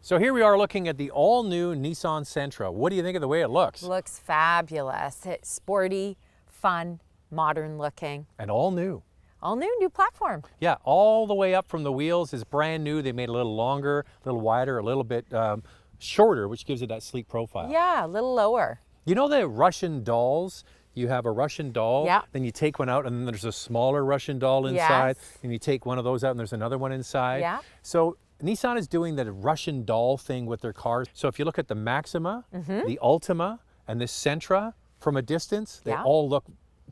So here we are looking at the all-new Nissan Sentra. What do you think of the way it looks? Looks fabulous. It's sporty, fun, modern looking. And all new. All new platform. Yeah, all the way up from the wheels is brand new. They made it a little longer, a little wider, a little bit shorter, which gives it that sleek profile. Yeah, a little lower. You know the Russian dolls? You have a Russian doll, yeah. Then you take one out and then there's a smaller Russian doll inside. Yes. And you take one of those out and there's another one inside. Yeah. So Nissan is doing the Russian doll thing with their cars. So if you look at the Maxima, the Ultima, and the Sentra from a distance, they all look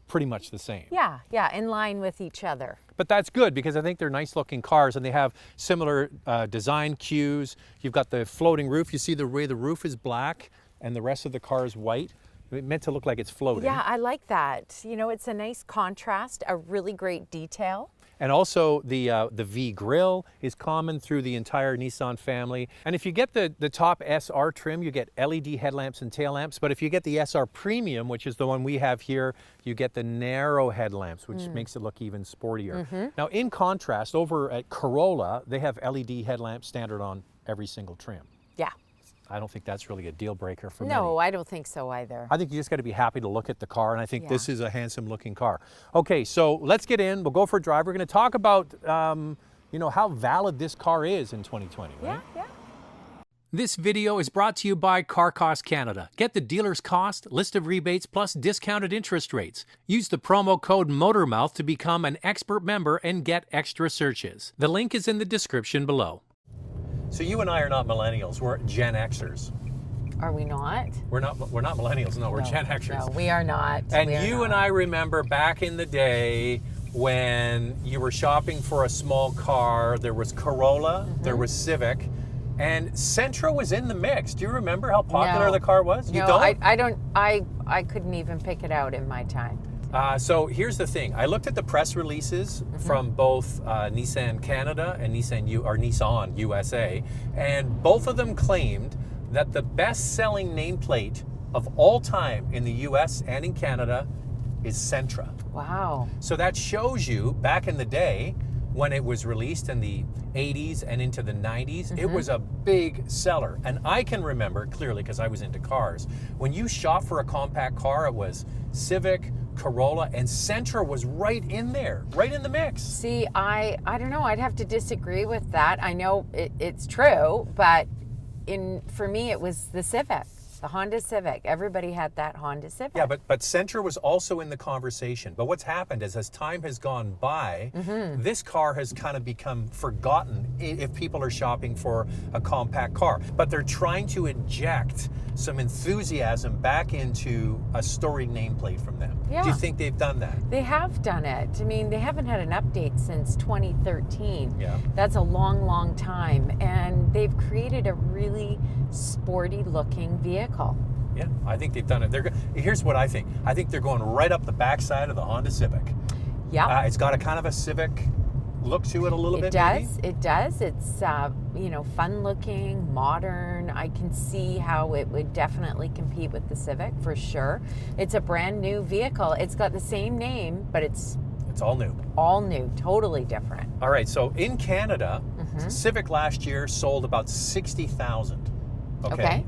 pretty much the same. Yeah, in line with each other. But that's good because I think they're nice looking cars and they have similar design cues. You've got the floating roof. You see the way the roof is black and the rest of the car is white. It's meant to look like it's floating. Yeah, I like that. You know, it's a nice contrast, a really great detail. And also the V grille is common through the entire Nissan family. And if you get the top SR trim, you get LED headlamps and tail lamps. But if you get the SR Premium, which is the one we have here, you get the narrow headlamps, which makes it look even sportier. Now, in contrast, over at Corolla, they have LED headlamps standard on every single trim. Yeah. I don't think that's really a deal breaker for me. No, I don't think so either. I think you just got to be happy to look at the car, and I think this is a handsome looking car. Okay, so let's get in. We'll go for a drive. We're going to talk about, you know, how valid this car is in 2020, right? Yeah. This video is brought to you by Car Cost Canada. Get the dealer's cost, list of rebates, plus discounted interest rates. Use the promo code MOTORMOUTH to become an expert member and get extra searches. The link is in the description below. So you and I are not millennials, we're Gen Xers. Are we not? We're not millennials, no, we're Gen Xers. No, we are not. And and I remember back in the day when you were shopping for a small car, there was Corolla, there was Civic, and Sentra was in the mix. Do you remember how popular the car was? You don't? I don't. I couldn't even pick it out in my time. So here's the thing. I looked at the press releases from both Nissan Canada and Nissan USA, and both of them claimed that the best-selling nameplate of all time in the US and in Canada is Sentra. Wow. So that shows you, back in the day, when it was released in the 80s and into the 90s, it was a big seller. And I can remember clearly, because I was into cars, when you shop for a compact car, it was Civic, Corolla, and Sentra was right in there, right in the mix. See, I don't know. I'd have to disagree with that. I know it's true, but for me, it was the Civic. The Honda Civic. Everybody had that Honda Civic. Yeah, but Sentra was also in the conversation. But what's happened is, as time has gone by, this car has kind of become forgotten if people are shopping for a compact car. But they're trying to inject some enthusiasm back into a storied nameplate from them. Yeah. Do you think they've done that? They have done it. I mean, they haven't had an update since 2013. Yeah. That's a long, long time. And they've created a really sporty looking vehicle. Yeah, I think they've done it. Here's what I think. I think they're going right up the backside of the Honda Civic. Yeah. It's got a kind of a Civic look to it a little bit. It does. It's you know, fun looking, modern. I can see how it would definitely compete with the Civic for sure. It's a brand new vehicle. It's got the same name, but it's all new. All new, totally different. All right, so in Canada, Civic last year sold about 60,000. Okay.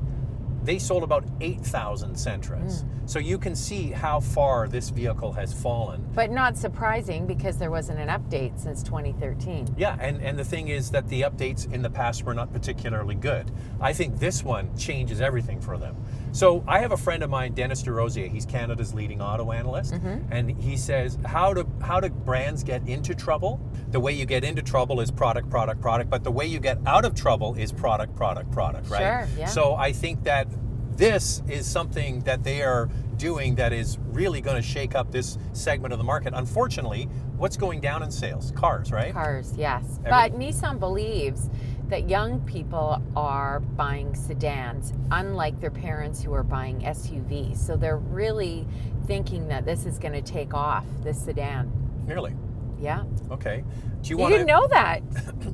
They sold about 8,000 Sentras. So you can see how far this vehicle has fallen. But not surprising because there wasn't an update since 2013. Yeah, and the thing is that the updates in the past were not particularly good. I think this one changes everything for them. So I have a friend of mine, Dennis DeRosier. He's Canada's leading auto analyst. And he says, how do brands get into trouble? The way you get into trouble is product, product, product. But the way you get out of trouble is product, product, product, right? Sure, yeah. So I think that this is something that they are doing that is really going to shake up this segment of the market. Unfortunately, what's going down in sales? Cars, right? Cars, yes. But Nissan believes that young people are buying sedans, unlike their parents who are buying SUVs. So they're really thinking that this is going to take off, this sedan. Really? Yeah. Okay. Do you didn't know that?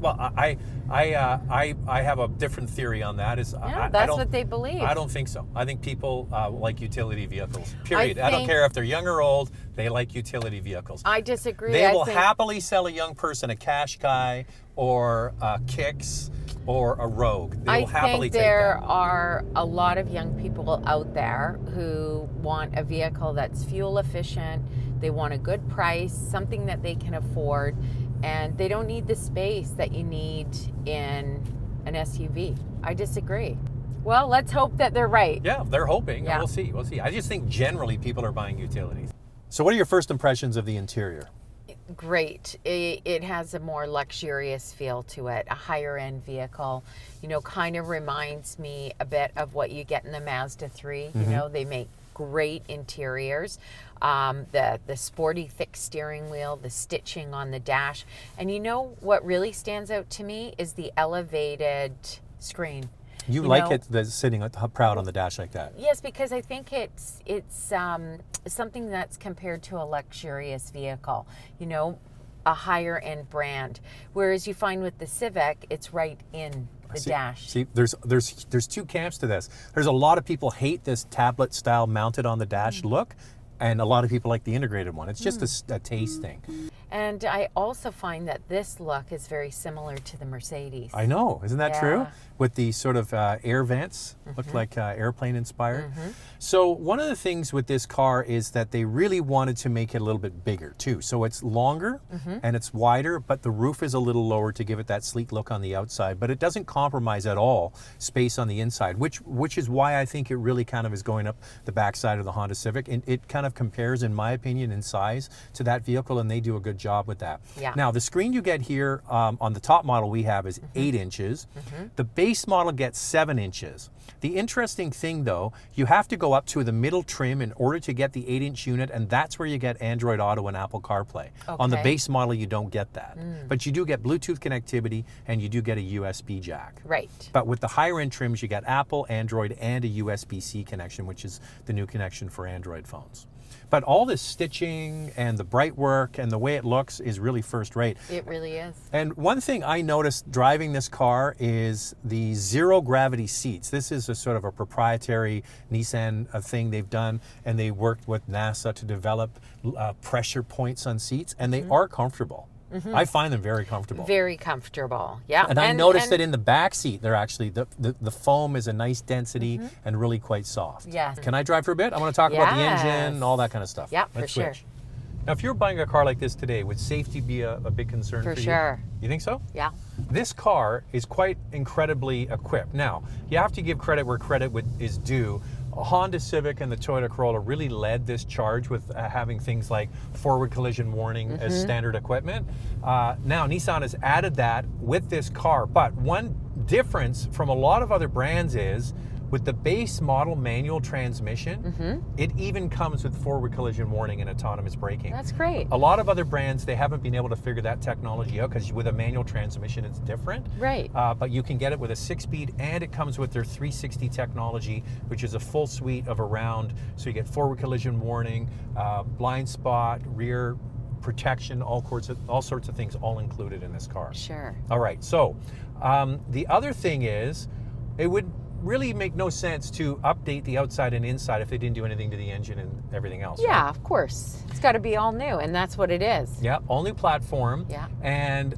Well, I have a different theory on that. That's what they believe. I don't think so. I think people like utility vehicles. Period. I don't care if they're young or old. They like utility vehicles. I disagree. They will happily sell a young person a Qashqai or Kicks or a Rogue. They will I happily think take there that. are a lot of young people out there who want a vehicle that's fuel efficient. They want a good price, something that they can afford, and they don't need the space that you need in an SUV. I disagree. Well, let's hope that they're right. Yeah, they're hoping. Yeah. We'll see. We'll see. I just think generally people are buying utilities. So what are your first impressions of the interior? Great. It has a more luxurious feel to it, a higher end vehicle. You know, kind of reminds me a bit of what you get in the Mazda 3. You know, they make great interiors. The sporty thick steering wheel, the stitching on the dash. And you know what really stands out to me is the elevated screen. You You like know- it the sitting proud on the dash like that? Yes, because I think it's something that's compared to a luxurious vehicle, you know, a higher end brand. Whereas you find with the Civic, it's right in the dash. See, there's two camps to this. There's a lot of people hate this tablet style mounted on the dash look, and a lot of people like the integrated one. It's just a taste thing. And I also find that this look is very similar to the Mercedes. I know, isn't that true? Yeah. With the sort of air vents, look like airplane inspired. So one of the things with this car is that they really wanted to make it a little bit bigger too. So it's longer and it's wider, but the roof is a little lower to give it that sleek look on the outside. But it doesn't compromise at all space on the inside, which is why I think it really kind of is going up the backside of the Honda Civic. And it kind of compares, in my opinion, in size to that vehicle, and they do a good job with that. Yeah. Now, the screen you get here on the top model we have is 8 inches. The base model gets 7 inches. The interesting thing though, you have to go up to the middle trim in order to get the 8-inch unit, and that's where you get Android Auto and Apple CarPlay. On the Okay. base model, you don't get that. But you do get Bluetooth connectivity, and you do get a USB jack. Right. But with the higher end trims, you get Apple, Android, and a USB-C connection, which is the new connection for Android phones. But all this stitching and the bright work and the way it looks is really first rate. It really is. And one thing I noticed driving this car is the zero gravity seats. This is a sort of a proprietary Nissan thing they've done, and they worked with NASA to develop pressure points on seats, and they are comfortable. I find them very comfortable. Very comfortable. Yeah. And I noticed that in the back seat, they're actually, the foam is a nice density and really quite soft. Yes. Can I drive for a bit? I want to talk about the engine Yes. and all that kind of stuff. Yeah, Let's for sure. switch. Now, if you're buying a car like this today, would safety be a big concern for For you? sure. You think so? Yeah. This car is quite incredibly equipped. Now, you have to give credit where credit is due. Honda Civic and the Toyota Corolla really led this charge with having things like forward collision warning as standard equipment. Now, Nissan has added that with this car, but one difference from a lot of other brands is with the base model manual transmission, it even comes with forward collision warning and autonomous braking. That's great. A lot of other brands, they haven't been able to figure that technology out because with a manual transmission, it's different. Right. But you can get it with a 6-speed, and it comes with their 360 technology, which is a full suite of around. So you get forward collision warning, blind spot, rear protection, all sorts of things all included in this car. Sure. All right, so the other thing is, it would really make no sense to update the outside and inside if they didn't do anything to the engine and everything else. Yeah, right? of course. It's got to be all new, and that's what it is. Yeah, all new platform. Yeah. And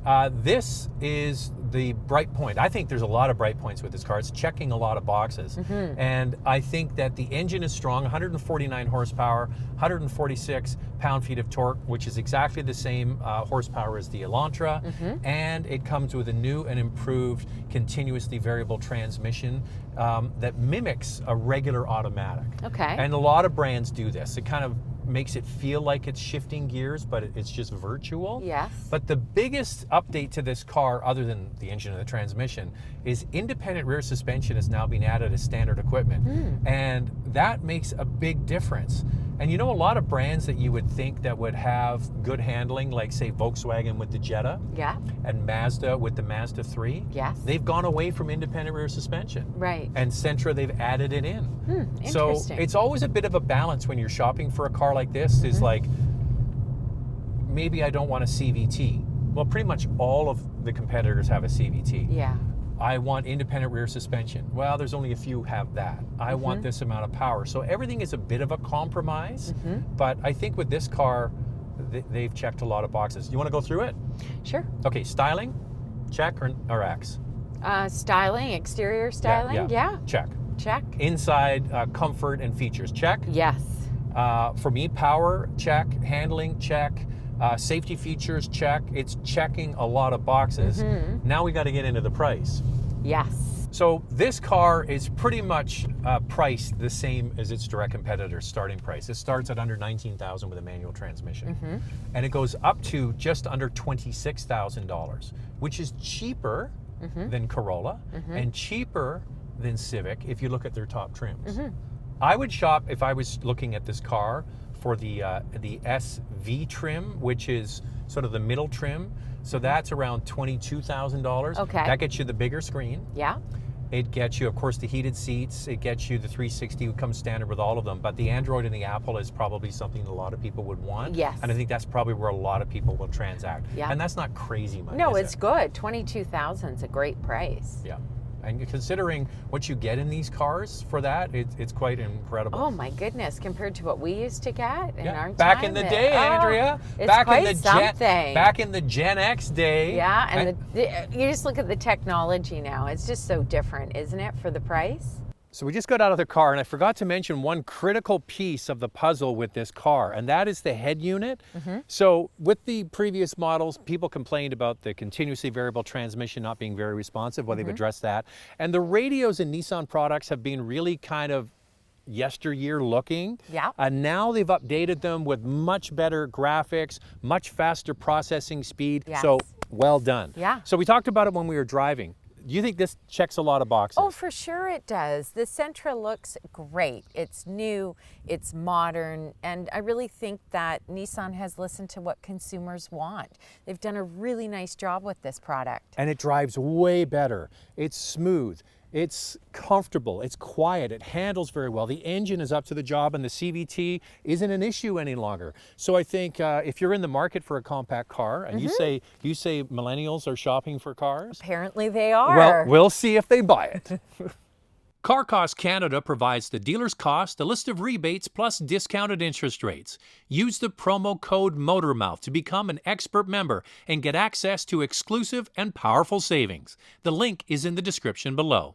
this is the bright point. I think there's a lot of bright points with this car. It's checking a lot of boxes. And I think that the engine is strong, 149 horsepower, 146 pound-feet of torque, which is exactly the same horsepower as the Elantra. And it comes with a new and improved continuously variable transmission that mimics a regular automatic. Okay. And a lot of brands do this. It kind of makes it feel like it's shifting gears, but it's just virtual. Yes. But the biggest update to this car, other than the engine and the transmission, is independent rear suspension is now being added as standard equipment. And that makes a big difference. And you know, a lot of brands that you would think that would have good handling, like say Volkswagen with the Jetta, Yeah. and Mazda with the Mazda 3, Yes. they've gone away from independent rear suspension. Right. And Sentra, they've added it in. So Interesting. it's always a bit of a balance when you're shopping for a car like this. Is like, maybe I don't want a CVT. Well, pretty much all of the competitors have a CVT. Yeah. I want independent rear suspension. Well, there's only a few have that. I want this amount of power. So everything is a bit of a compromise, but I think with this car, they've checked a lot of boxes. You want to go through it? Sure. Okay, styling, check or X? Styling, exterior styling, yeah. Check. Check. Inside, comfort and features, check. Yes. For me, power, check. Handling, check. Safety features, check. It's checking a lot of boxes. Now we got to get into the price. Yes. So this car is pretty much priced the same as its direct competitor's starting price. It starts at under $19,000 with a manual transmission, and it goes up to just under $26,000, which is cheaper than Corolla and cheaper than Civic if you look at their top trims. I would shop, if I was looking at this car, for the SV trim, which is sort of the middle trim. So that's around $22,000. Okay. That gets you the bigger screen. Yeah. It gets you, of course, the heated seats. It gets you the 360, which comes standard with all of them. But the Android and the Apple is probably something a lot of people would want. Yes. And I think that's probably where a lot of people will transact. Yeah. And that's not crazy money. No, is it's it? good. $22,000 is a great price. Yeah. And considering what you get in these cars for that, it's quite incredible. Oh my goodness, compared to what we used to get in our back time. in the day, Andrea. It's back quite in the something. back in the Gen X day. Yeah, and you just look at the technology now. It's just so different, isn't it, for the price? So we just got out of the car, and I forgot to mention one critical piece of the puzzle with this car, and that is the head unit. So with the previous models, people complained about the continuously variable transmission not being very responsive. Well, they've addressed that. And the radios in Nissan products have been really kind of yesteryear looking. Yeah. And now they've updated them with much better graphics, much faster processing speed. Yes. So well done. Yeah. So we talked about it when we were driving. Do you think this checks a lot of boxes? Oh, for sure it does. The Sentra looks great. It's new, it's modern, and I really think that Nissan has listened to what consumers want. They've done a really nice job with this product. And it drives way better. It's smooth. It's comfortable. It's quiet. It handles very well. The engine is up to the job, and the CVT isn't an issue any longer. So I think if you're in the market for a compact car, and you say millennials are shopping for cars, Apparently they are. well, we'll see if they buy it. Car Cost Canada provides the dealer's cost, a list of rebates, plus discounted interest rates. Use the promo code MOTORMOUTH to become an expert member and get access to exclusive and powerful savings. The link is in the description below.